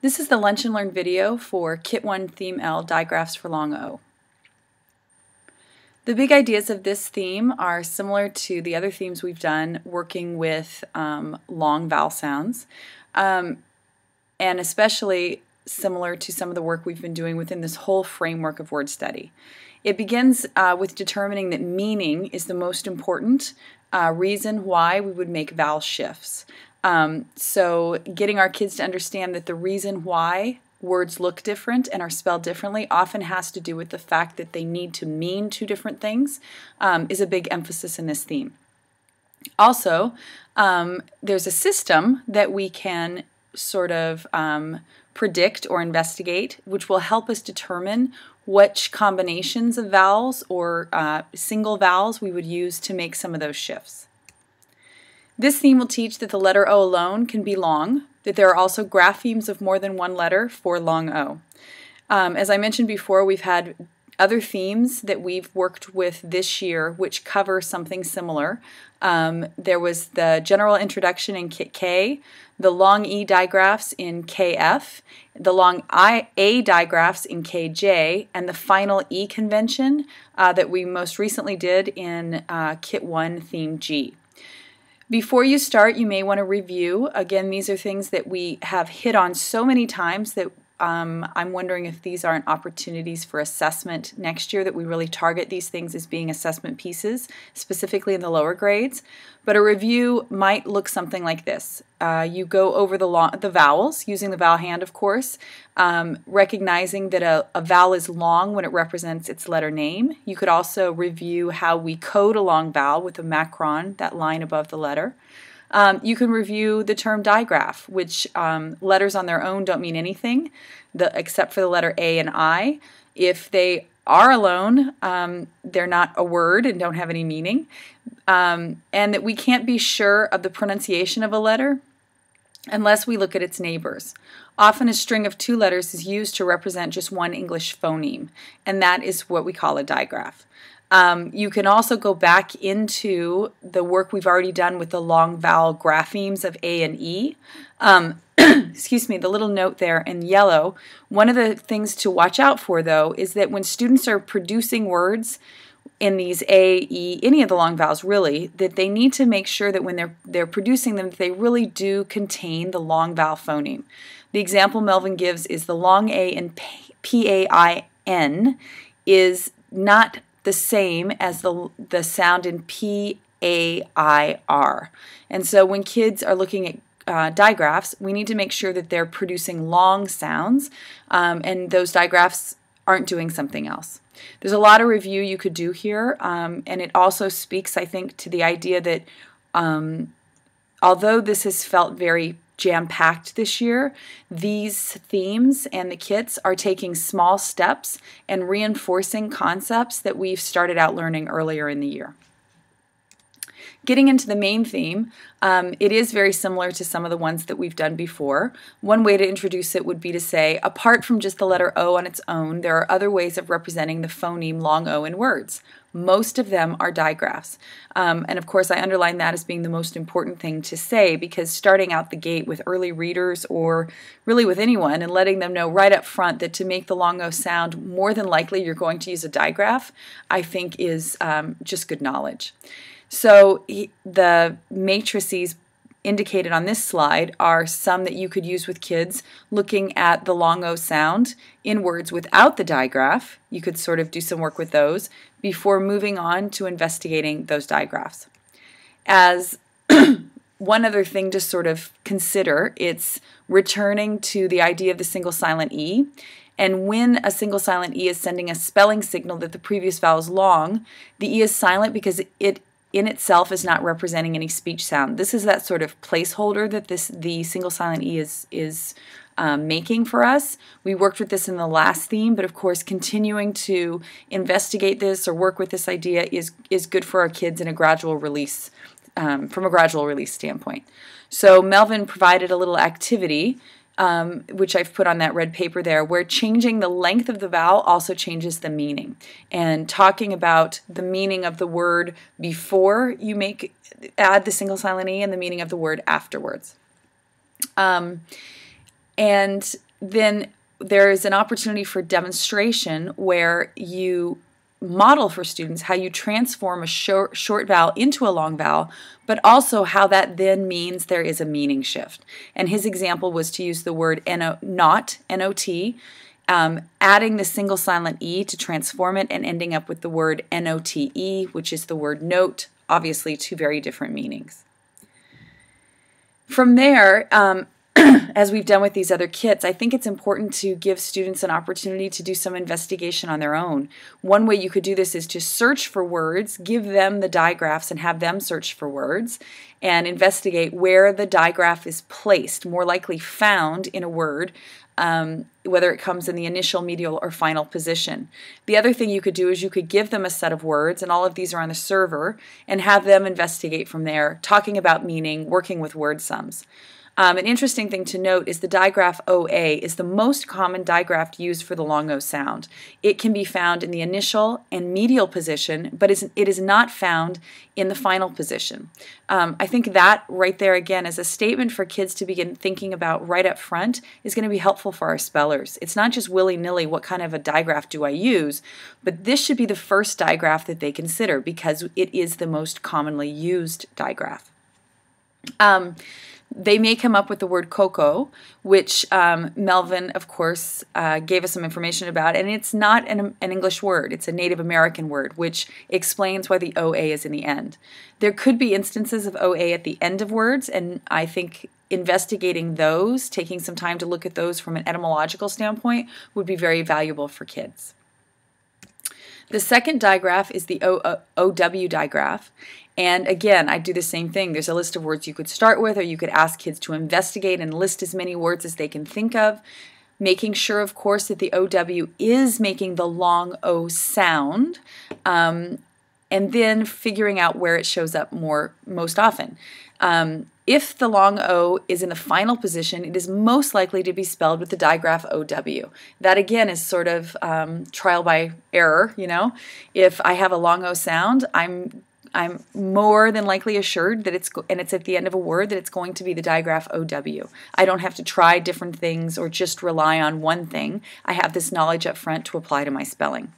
This is the Lunch and Learn video for Kit 1 Theme L, Digraphs for Long O. The big ideas of this theme are similar to the other themes we've done working with long vowel sounds, and especially similar to some of the work we've been doing within this whole framework of word study. It begins with determining that meaning is the most important reason why we would make vowel shifts. So getting our kids to understand that the reason why words look different and are spelled differently often has to do with the fact that they need to mean two different things is a big emphasis in this theme. Also, there's a system that we can sort of predict or investigate, which will help us determine which combinations of vowels or single vowels we would use to make some of those shifts. This theme will teach that the letter O alone can be long, that there are also graphemes of more than one letter for long O. As I mentioned before, we've had other themes that we've worked with this year which cover something similar. There was the general introduction in Kit K, the long E digraphs in KF, the long A digraphs in KJ, and the final E convention that we most recently did in Kit 1 Theme G. Before you start, you may want to review. Again, these are things that we have hit on so many times that I'm wondering if these aren't opportunities for assessment next year, that we really target these things as being assessment pieces, specifically in the lower grades. But a review might look something like this. You go over the vowels, using the vowel hand, of course, recognizing that a vowel is long when it represents its letter name. You could also review how we code a long vowel with a macron, that line above the letter. You can review the term digraph, which letters on their own don't mean anything except for the letter A and I. If they are alone, they're not a word and don't have any meaning. And that we can't be sure of the pronunciation of a letter unless we look at its neighbors. Often a string of two letters is used to represent just one English phoneme, and that is what we call a digraph. You can also go back into the work we've already done with the long vowel graphemes of A and E. Excuse me, the little note there in yellow. One of the things to watch out for, though, is that when students are producing words in these A, E, any of the long vowels really, that they need to make sure that when they're producing them, that they really do contain the long vowel phoneme. The example Melvin gives is the long A in P-A-I-N is not the same as the sound in P-A-I-R. And so when kids are looking at digraphs, we need to make sure that they're producing long sounds and those digraphs aren't doing something else. There's a lot of review you could do here, and it also speaks, I think, to the idea that although this has felt very jam-packed this year, these themes and the kits are taking small steps and reinforcing concepts that we've started out learning earlier in the year. Getting into the main theme, it is very similar to some of the ones that we've done before. One way to introduce it would be to say, apart from just the letter O on its own, there are other ways of representing the phoneme long O in words. Most of them are digraphs. And of course, I underline that as being the most important thing to say, because starting out the gate with early readers or really with anyone and letting them know right up front that to make the long O sound, more than likely you're going to use a digraph, I think is just good knowledge. So the matrices indicated on this slide are some that you could use with kids looking at the long O sound in words without the digraph. You could sort of do some work with those before moving on to investigating those digraphs. As one other thing to sort of consider, it's returning to the idea of the single silent E. And when a single silent E is sending a spelling signal that the previous vowel is long, the E is silent because it in itself is not representing any speech sound. This is that sort of placeholder that the single silent E is making for us. We worked with this in the last theme, but of course continuing to investigate this or work with this idea is good for our kids in a gradual release, from a gradual release standpoint. So Melvin provided a little activity which I've put on that red paper there, where changing the length of the vowel also changes the meaning. And talking about the meaning of the word before you add the single silent E and the meaning of the word afterwards. And then there is an opportunity for demonstration where you model for students how you transform a short vowel into a long vowel, but also how that then means there is a meaning shift. And his example was to use the word not, N-O-T, adding the single silent E to transform it and ending up with the word N-O-T-E, which is the word note, obviously two very different meanings. From there, as we've done with these other kits, I think it's important to give students an opportunity to do some investigation on their own. One way you could do this is to search for words, give them the digraphs and have them search for words, and investigate where the digraph is placed, more likely found in a word, whether it comes in the initial, medial, or final position. The other thing you could do is you could give them a set of words, and all of these are on the server, and have them investigate from there, talking about meaning, working with word sums. An interesting thing to note is the digraph OA is the most common digraph used for the long O sound. It can be found in the initial and medial position, but it is not found in the final position. I think that right there again is a statement for kids to begin thinking about right up front is going to be helpful for our spellers. It's not just willy-nilly what kind of a digraph do I use, but this should be the first digraph that they consider because it is the most commonly used digraph. They may come up with the word cocoa, which Melvin, of course, gave us some information about, and it's not an English word. It's a Native American word, which explains why the OA is in the end. There could be instances of OA at the end of words, and I think investigating those, taking some time to look at those from an etymological standpoint, would be very valuable for kids. The second digraph is the OW digraph. And again, I do the same thing. There's a list of words you could start with, or you could ask kids to investigate and list as many words as they can think of, making sure, of course, that the OW is making the long O sound, and then figuring out where it shows up most often. If the long O is in the final position, it is most likely to be spelled with the digraph OW. That again is sort of trial by error, you know. If I have a long O sound, I'm more than likely assured that it's at the end of a word that it's going to be the digraph OW. I don't have to try different things or just rely on one thing. I have this knowledge up front to apply to my spelling.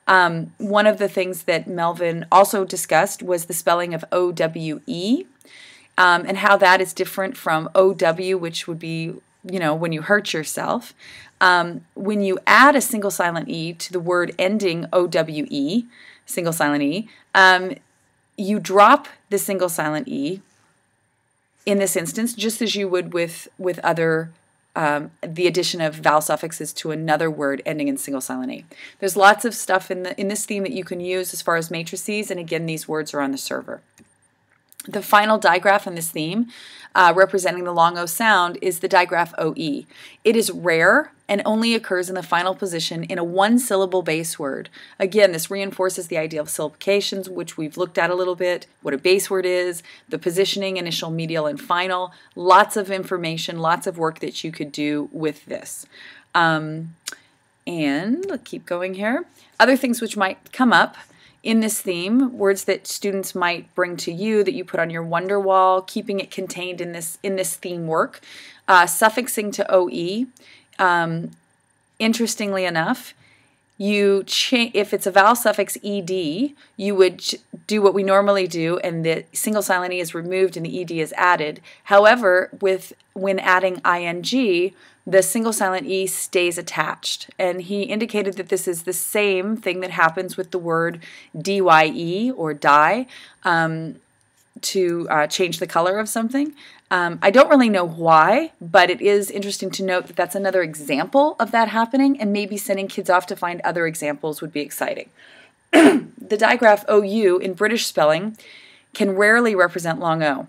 One of the things that Melvin also discussed was the spelling of OWE, and how that is different from OW, which would be, you know, when you hurt yourself. When you add a single silent E to the word ending OWE, single silent E, you drop the single silent E in this instance, just as you would with other, the addition of vowel suffixes to another word ending in single silent E. There's lots of stuff in this theme that you can use as far as matrices, and again, these words are on the server. The final digraph in this theme, representing the long O sound, is the digraph OE. It is rare and only occurs in the final position in a one-syllable base word. Again, this reinforces the idea of syllabications, which we've looked at a little bit, what a base word is, the positioning, initial, medial, and final. Lots of information, lots of work that you could do with this. And let's keep going here. Other things which might come up in this theme, words that students might bring to you that you put on your wonder wall, keeping it contained in this theme work. Suffixing to OE. Interestingly enough, if it's a vowel suffix ed, you would do what we normally do, and the single silent E is removed and the ed is added. However, when adding ing, the single silent E stays attached. And he indicated that this is the same thing that happens with the word dye or dye, to change the color of something. I don't really know why, but it is interesting to note that that's another example of that happening, and maybe sending kids off to find other examples would be exciting. The digraph OU in British spelling can rarely represent long O.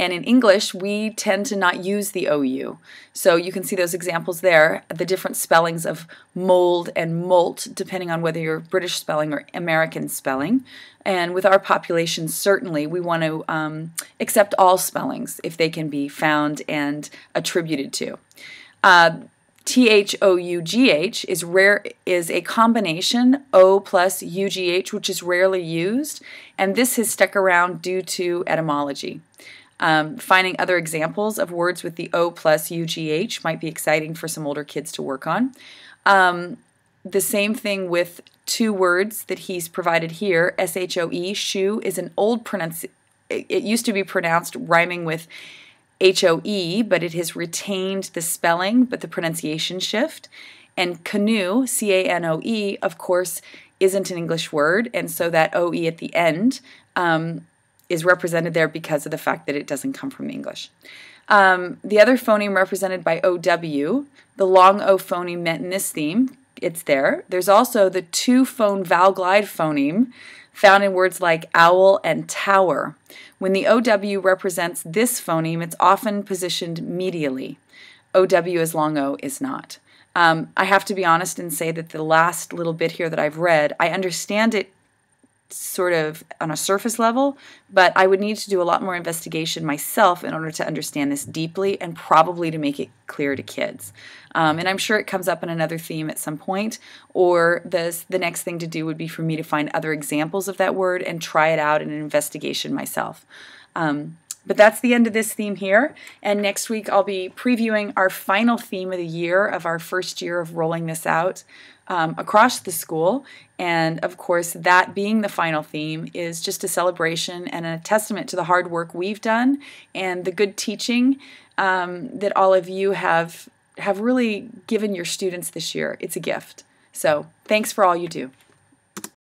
And in English, we tend to not use the OU. So you can see those examples there, the different spellings of mold and molt, depending on whether you're British spelling or American spelling. And with our population, certainly, we want to accept all spellings if they can be found and attributed to. THOUGH is a combination O plus UGH, which is rarely used, and this has stuck around due to etymology. Finding other examples of words with the O plus UGH might be exciting for some older kids to work on. The same thing with two words that he's provided here. SHOE, shoe, is an old pronunciation. It used to be pronounced rhyming with HOE, but it has retained the spelling, but the pronunciation shift. And canoe, CANOE, of course, isn't an English word, and so that OE at the end is represented there because of the fact that it doesn't come from English. The other phoneme represented by OW, the long O phoneme meant in this theme, it's there. There's also the two-phone vowel glide phoneme found in words like owl and tower. When the OW represents this phoneme, it's often positioned medially. OW as long O is not. I have to be honest and say that the last little bit here that I've read, I understand it sort of on a surface level, but I would need to do a lot more investigation myself in order to understand this deeply and probably to make it clear to kids. And I'm sure it comes up in another theme at some point, or the next thing to do would be for me to find other examples of that word and try it out in an investigation myself. But that's the end of this theme here, and next week I'll be previewing our final theme of the year of our first year of rolling this out across the school. And of course, that being the final theme is just a celebration and a testament to the hard work we've done and the good teaching that all of you have really given your students this year. It's a gift. So thanks for all you do.